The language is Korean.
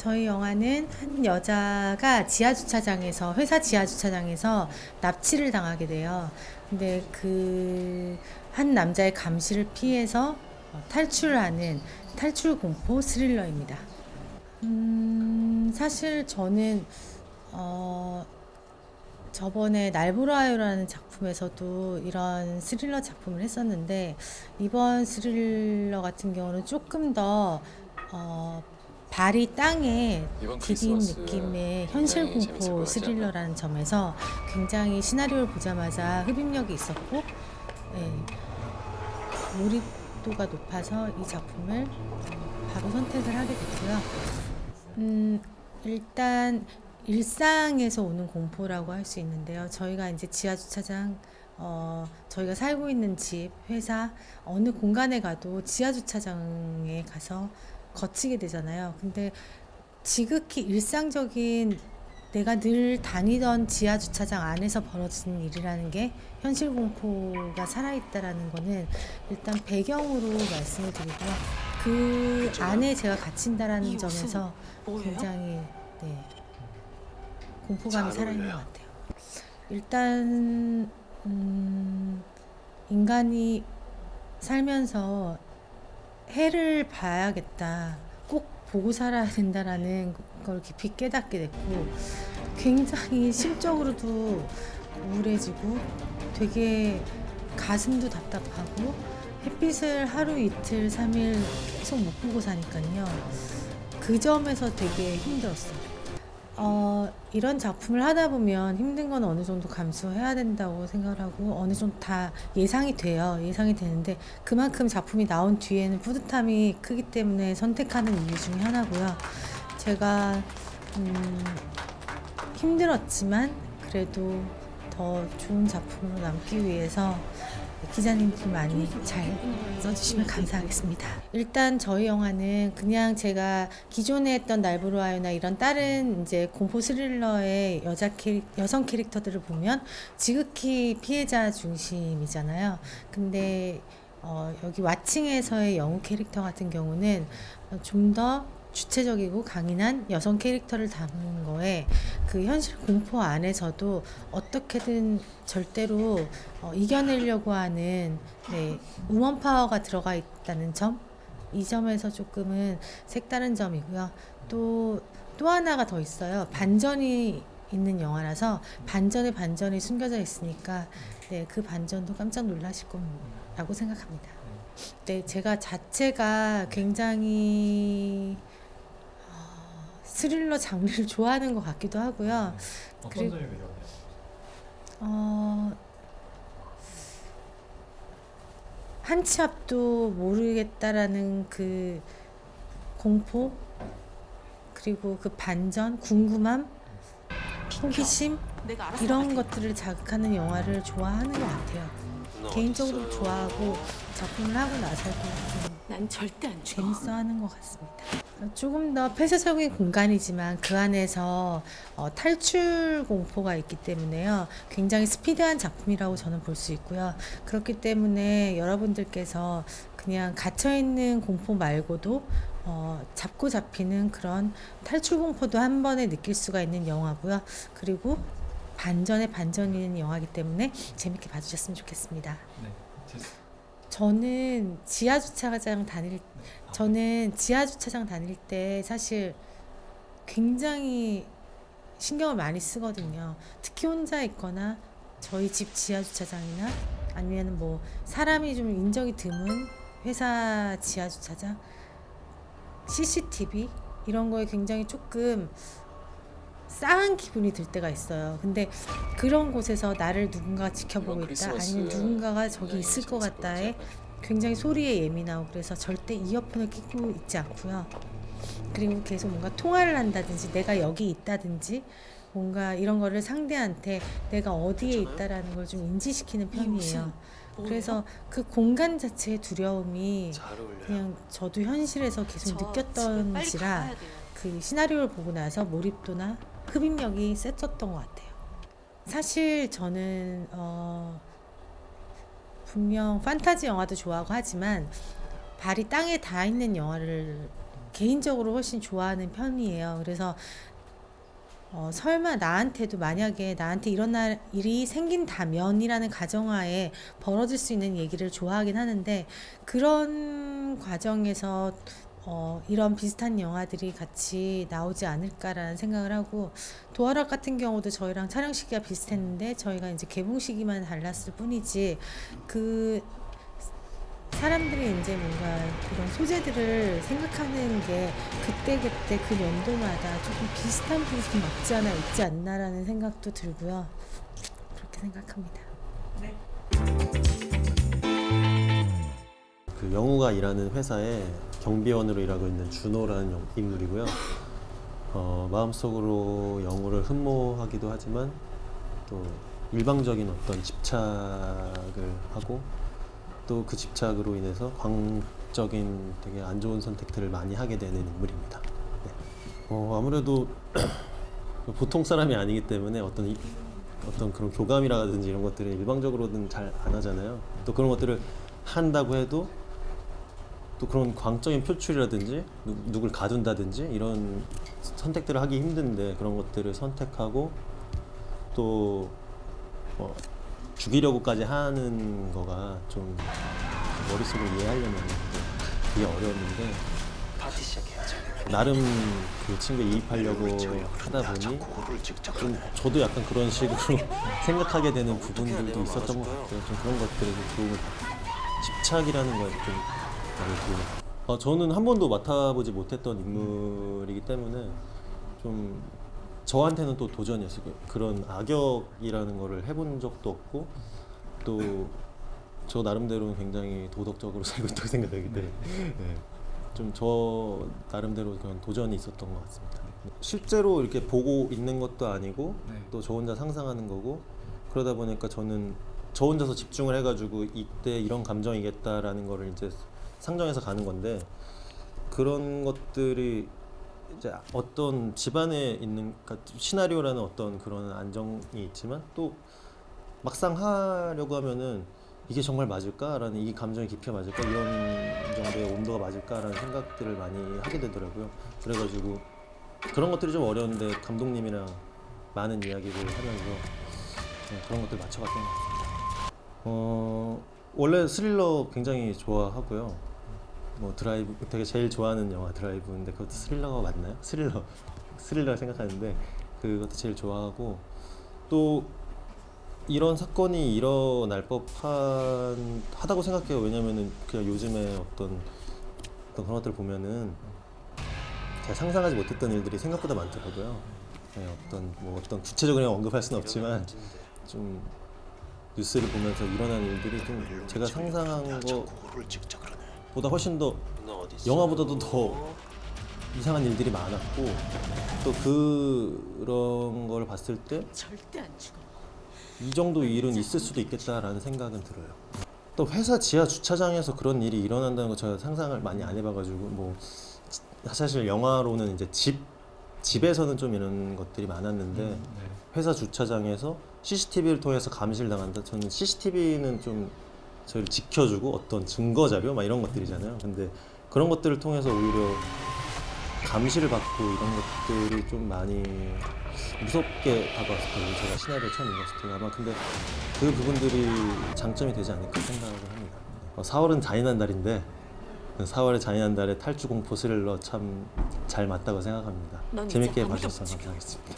저희 영화는 한 여자가 지하주차장에서, 회사 지하주차장에서 납치를 당하게 돼요. 근데 그 한 남자의 감시를 피해서 탈출하는 탈출 공포 스릴러입니다. 사실 저는 어, 저번에 날 보러 와요라는 작품에서도 이런 스릴러 작품을 했었는데, 이번 스릴러 같은 경우는 조금 더 어, 발이 땅에 이번 디딘 크리스마스 느낌의 현실 굉장히 재밌을 것 공포 같지 않아? 스릴러라는 점에서 굉장히 시나리오를 보자마자 흡입력이 있었고, 예, 몰입도가 높아서 이 작품을 바로 선택을 하게 됐고요. 일단 일상에서 오는 공포라고 할 수 있는데요. 저희가 이제 지하 주차장, 저희가 살고 있는 집, 회사, 어느 공간에 가도 지하 주차장에 가서 거치게 되잖아요. 근데 지극히 일상적인 내가 늘 다니던 지하 주차장 안에서 벌어지는 일이라는 게 현실 공포가 살아있다라는 거는 일단 배경으로 말씀을 드리고요. 그 안에 제가 갇힌다라는 점에서 굉장히, 네, 공포감이 잘 살아있는 것 어울려요. 같아요. 일단 인간이 살면서 해를 봐야겠다, 꼭 보고 살아야 된다라는 걸 깊이 깨닫게 됐고, 굉장히 심적으로도 우울해지고 되게 가슴도 답답하고, 햇빛을 하루 이틀 3일 계속 못 보고 사니까요. 그 점에서 되게 힘들었어요. 이런 작품을 하다 보면 힘든 건 어느 정도 감수해야 된다고 생각을 하고, 어느 정도 다 예상이 돼요. 예상이 되는데 그만큼 작품이 나온 뒤에는 뿌듯함이 크기 때문에 선택하는 이유 중에 하나고요. 제가 힘들었지만 그래도 더 좋은 작품으로 남기 위해서 기자님들 많이 잘 써주시면 감사하겠습니다. 일단 저희 영화는 그냥 제가 기존에 했던 날 보러 와요나 이런 다른 이제 공포 스릴러의 여성 캐릭터들을 보면 지극히 피해자 중심이잖아요. 근데 여기 왓칭에서의 영우 캐릭터 같은 경우는 좀 더 주체적이고 강인한 여성 캐릭터를 담은 거에, 그 현실 공포 안에서도 어떻게든 절대로 이겨내려고 하는, 네, 우먼 파워가 들어가 있다는 점, 이 점에서 조금은 색다른 점이고요. 또 하나가 더 있어요. 반전이 있는 영화라서 반전에 반전이 숨겨져 있으니까, 네, 그 반전도 깜짝 놀라실 거라고 생각합니다. 네, 제가 자체가 굉장히 스릴러 장르를 좋아하는 것 같기도 하고요. 어떤 그리고 점이 매력이에요? 어, 한 치 앞도 모르겠다라는 그 공포, 그리고 그 반전, 궁금함, 호기심, 이런 것들을 자극하는 영화를 좋아하는 것 같아요. 개인적으로 좋아하고 작품을 하고 나서도 좀 난 절대 안 죽어. 재밌어하는 것 같습니다. 조금 더 폐쇄적인 공간이지만 그 안에서 탈출 공포가 있기 때문에요. 굉장히 스피드한 작품이라고 저는 볼 수 있고요. 그렇기 때문에 여러분들께서 그냥 갇혀있는 공포 말고도 잡고 잡히는 그런 탈출 공포도 한 번에 느낄 수가 있는 영화고요. 그리고 반전에 반전이 있는 영화이기 때문에 재밌게 봐주셨으면 좋겠습니다. 네. 저는 지하 주차장 다닐 때 사실 굉장히 신경을 많이 쓰거든요. 특히 혼자 있거나 저희 집 지하 주차장이나 아니면 뭐 사람이 좀 인적이 드문 회사 지하 주차장, CCTV 이런 거에 굉장히 조금 싸한 기분이 들 때가 있어요. 근데 그런 곳에서 나를 누군가가 지켜보고 이번 있다, 크리스마스 아니면 누군가가 저기 굉장히 있을 것 재밌을 것 같다에 같지 않아요? 굉장히 소리에 예민하고, 그래서 절대 이어폰을 끼고 있지 않고요. 그리고 계속 뭔가 통화를 한다든지 내가 여기 있다든지 뭔가 이런 거를 상대한테 내가 어디에 괜찮아요? 있다라는 걸 좀 인지시키는 이 옷은 편이에요. 뭐예요? 그래서 그 공간 자체의 두려움이 잘 어울려요. 그냥 저도 현실에서 계속 저 집에 빨리 느꼈던지라 가봐야 돼요. 그 시나리오를 보고 나서 몰입도나 흡입력이 셌었던 것 같아요. 사실 저는 분명 판타지 영화도 좋아하고 하지만 발이 땅에 닿아 있는 영화를 개인적으로 훨씬 좋아하는 편이에요. 그래서 설마 나한테도 만약에 나한테 이런 일이 생긴다면이라는 가정하에 벌어질 수 있는 얘기를 좋아하긴 하는데, 그런 과정에서 이런 비슷한 영화들이 같이 나오지 않을까라는 생각을 하고, 도어락 같은 경우도 저희랑 촬영 시기가 비슷했는데 저희가 이제 개봉 시기만 달랐을 뿐이지, 그 사람들이 이제 뭔가 이런 소재들을 생각하는 게 그때그때 그 연도마다 조금 비슷한 부분이 없지 않아 있지 않나라는 생각도 들고요. 그렇게 생각합니다. 그 영우가 일하는 회사에 경비원으로 일하고 있는 준호라는 인물이고요. 마음속으로 영우를 흠모하기도 하지만 또 일방적인 어떤 집착을 하고, 또 그 집착으로 인해서 광적인 되게 안 좋은 선택들을 많이 하게 되는 인물입니다. 네. 아무래도 보통 사람이 아니기 때문에 어떤 그런 교감이라든지 이런 것들을 일방적으로는 잘 안 하잖아요. 또 그런 것들을 한다고 해도 또 그런 광적인 표출이라든지 누굴 가둔다든지 이런 선택들을 하기 힘든데, 그런 것들을 선택하고 또 죽이려고까지 하는 거가 좀 머릿속으로 이해하려면 되게 어려웠는데, 파티 시작해야죠. 나름 그 친구에 이입하려고 하다 보니 좀 저도 약간 그런 식으로 생각하게 되는 부분들도 있었던 것 같아요. 좀 그런 것들에 도움을, 집착이라는 거에 좀 많이 도움을. 저는 한 번도 맡아보지 못했던 인물이기 때문에 좀 저한테는 또 도전이었어요. 그런 악역이라는 거를 해본 적도 없고, 또 저 나름대로는 굉장히 도덕적으로 살고 있다고 생각하기 때문에 네. 좀 저 나름대로 그런 도전이 있었던 것 같습니다. 실제로 이렇게 보고 있는 것도 아니고 또 저 혼자 상상하는 거고, 그러다 보니까 저는 저 혼자서 집중을 해가지고 이때 이런 감정이겠다라는 거를 이제 상정해서 가는 건데, 그런 것들이 이제 어떤 집안에 있는, 그러니까 시나리오라는 어떤 그런 안정이 있지만 또 막상 하려고 하면은 이게 정말 맞을까라는, 이 감정의 깊이가 맞을까, 이런 정도의 온도가 맞을까라는 생각들을 많이 하게 되더라고요. 그래가지고 그런 것들이 좀 어려운데 감독님이랑 많은 이야기를 하면서 그런 것들 맞춰갔던 것 같습니다. 원래 스릴러 굉장히 좋아하고요. 뭐 드라이브, 되게 제일 좋아하는 영화 드라이브인데 그것도 스릴러가 맞나요? 스릴러 생각하는데 그것도 제일 좋아하고, 또 이런 사건이 일어날 법하다고 생각해요. 왜냐면은 그냥 요즘에 어떤 그런 것들을 보면은 제가 상상하지 못했던 일들이 생각보다 많더라고요. 네, 어떤 구체적으로 언급할 수는 없지만 좀 뉴스를 보면서 일어난 일들이 좀 제가 상상한 것보다 훨씬 더, 영화보다도 더 이상한 일들이 많았고, 또 그런 걸 봤을 때 절대 안 죽어. 이 정도 일은 있을 수도 있겠다라는 생각은 들어요. 또 회사 지하 주차장에서 그런 일이 일어난다는 거 제가 상상을 많이 안 해봐가지고, 뭐 사실 영화로는 이제 집에서는 좀 이런 것들이 많았는데 회사 주차장에서 CCTV를 통해서 감시를 당한다. 저는 CCTV는 좀 저희를 지켜주고 어떤 증거 자료 막 이런 것들이잖아요. 근데 그런 것들을 통해서 오히려 감시를 받고 이런 것들이 좀 많이 무섭게 다가왔을 거예요. 제가 시나리오 처음 읽었을 때 아마. 근데 그 부분들이 장점이 되지 않을까 생각을 합니다. 4월은 잔인한 달인데 4월의 잔인한 달에 탈주 공포 스릴러 참 잘 맞다고 생각합니다. 재밌게 봐주셔서 감사하겠습니다.